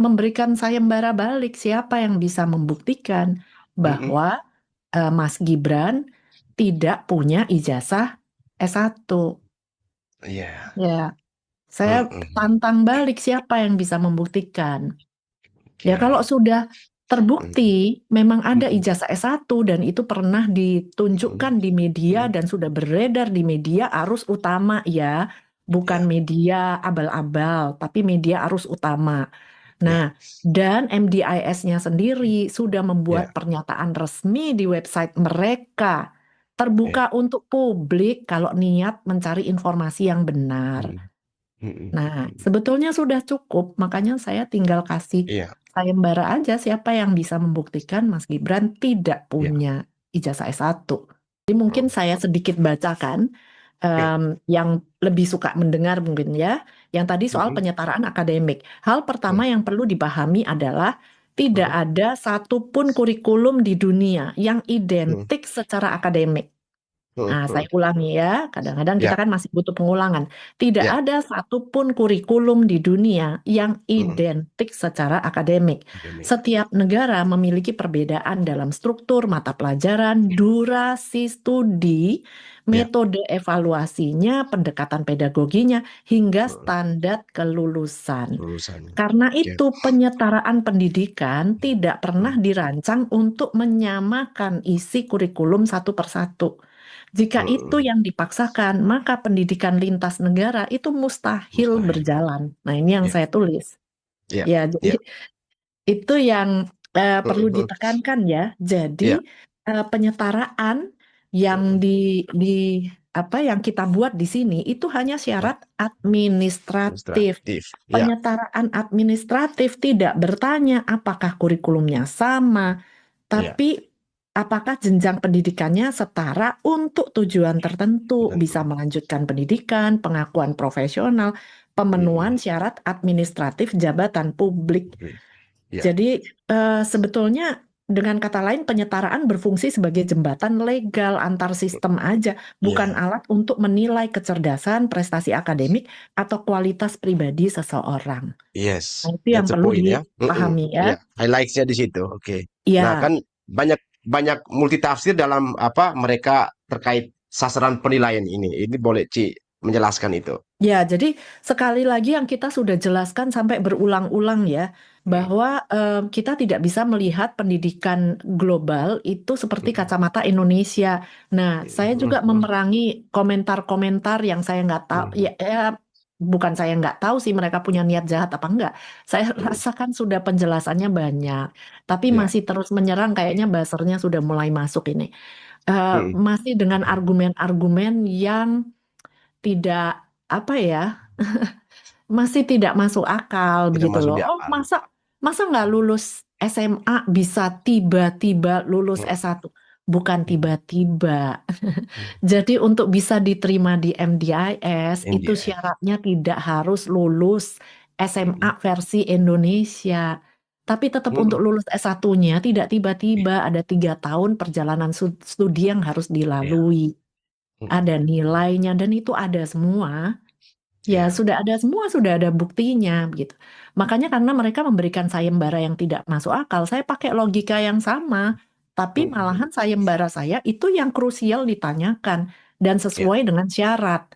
memberikan sayembara balik, siapa yang bisa membuktikan Mm-mm. bahwa Mas Gibran tidak punya ijazah S1. Iya. Ya, saya Mm-mm. tantang balik siapa yang bisa membuktikan. Ya kalau Oke. sudah Mm-mm. terbukti memang ada Mm-mm. ijazah S1 dan itu pernah Mm-mm. ditunjukkan di media Mm-mm. dan sudah beredar di media arus utama ya, bukan Iya. media abal-abal, tapi media arus utama. Iya. Nah, dan MDIS-nya sendiri sudah membuat Iya. pernyataan resmi di website mereka, Iya. terbuka untuk publik kalau niat mencari informasi yang benar. Mm-mm. Mm-mm. Nah, Mm-mm. sebetulnya sudah cukup, makanya saya tinggal kasih Iya. sayembara aja siapa yang bisa membuktikan Mas Gibran tidak Iya. punya ijazah S1. Jadi mungkin Oh, saya sedikit bacakan oke. yang lebih suka mendengar mungkin ya. Yang tadi soal Mm-mm. penyetaraan akademik. Hal pertama Iya. yang perlu dipahami adalah tidak Mm-mm. ada satupun kurikulum di dunia yang Mm-mm. identik secara akademik. Nah, saya Mm-mm. ulangi ya, kadang-kadang kita Iya. kan masih butuh pengulangan. Tidak Iya. ada satupun kurikulum di dunia yang Mm-mm. identik secara akademik. Akademik. Setiap negara memiliki perbedaan dalam struktur mata pelajaran, durasi studi, Iya. metode evaluasinya, pendekatan pedagoginya, hingga Mm-mm. standar kelulusan. Lulusan. Karena Oke. itu, penyetaraan pendidikan tidak pernah Mm. dirancang untuk menyamakan isi kurikulum satu persatu. Jika itu Mm-mm. yang dipaksakan, maka pendidikan lintas negara itu mustahil Mustahil. berjalan. Nah, ini yang Iya. saya tulis. Iya. Ya, jadi Iya. itu yang perlu Mm-mm. ditekankan ya. Jadi Iya. penyetaraan yang Mm-mm. di apa yang kita buat di sini itu hanya Iya. syarat administratif. Administratif. Iya. Penyetaraan administratif tidak bertanya apakah kurikulumnya sama, Iya. tapi apakah jenjang pendidikannya setara untuk tujuan tertentu, bisa Tentu. melanjutkan pendidikan, pengakuan profesional, Mm-mm. pemenuhan syarat administratif jabatan publik. Iya. Jadi sebetulnya dengan kata lain penyetaraan berfungsi sebagai jembatan legal antar sistem aja, bukan Iya. alat untuk menilai kecerdasan, prestasi akademik, atau kualitas pribadi seseorang. Nah, Yes, itu yang that's the perlu point ya. Mm-mm. dipahami ya. Ya, highlightsnya di situ. Oke. Nah, Ya, kan banyak banyak multitafsir dalam apa mereka terkait sasaran penilaian ini. Ini boleh Ci menjelaskan itu. ya, jadi sekali lagi yang kita sudah jelaskan sampai berulang-ulang ya, Mm. bahwa kita tidak bisa melihat pendidikan global itu seperti Mm. kacamata Indonesia. Nah, saya juga Mm. memerangi komentar-komentar yang saya nggak tahu, Mm. ya, bukan saya nggak tahu sih mereka punya niat jahat apa enggak. Saya Mm. rasakan sudah penjelasannya banyak, tapi Ya. masih terus menyerang kayaknya buzzernya sudah mulai masuk ini. Mm. Masih dengan argumen-argumen yang tidak apa ya, masih tidak masuk akal Tidak begitu masuk loh. di Oh, akal. masa masa nggak lulus SMA bisa tiba-tiba lulus Mm. S1? Bukan Mm. tiba-tiba. Mm. Jadi untuk bisa diterima di MDIS itu MDS. syaratnya tidak harus lulus SMA Mm. versi Indonesia. Tapi tetap untuk Mm. lulus S1-nya tidak tiba-tiba, ada 3 tahun perjalanan studi yang harus Ya. dilalui. Mm. Ada nilainya dan itu ada semua. Ya, Ya. sudah ada semua, sudah ada buktinya begitu. Makanya karena mereka memberikan sayembara yang tidak masuk akal, saya pakai logika yang sama. Tapi Mm. malahan sayembara saya itu yang krusial ditanyakan dan Ya. sesuai dengan syarat.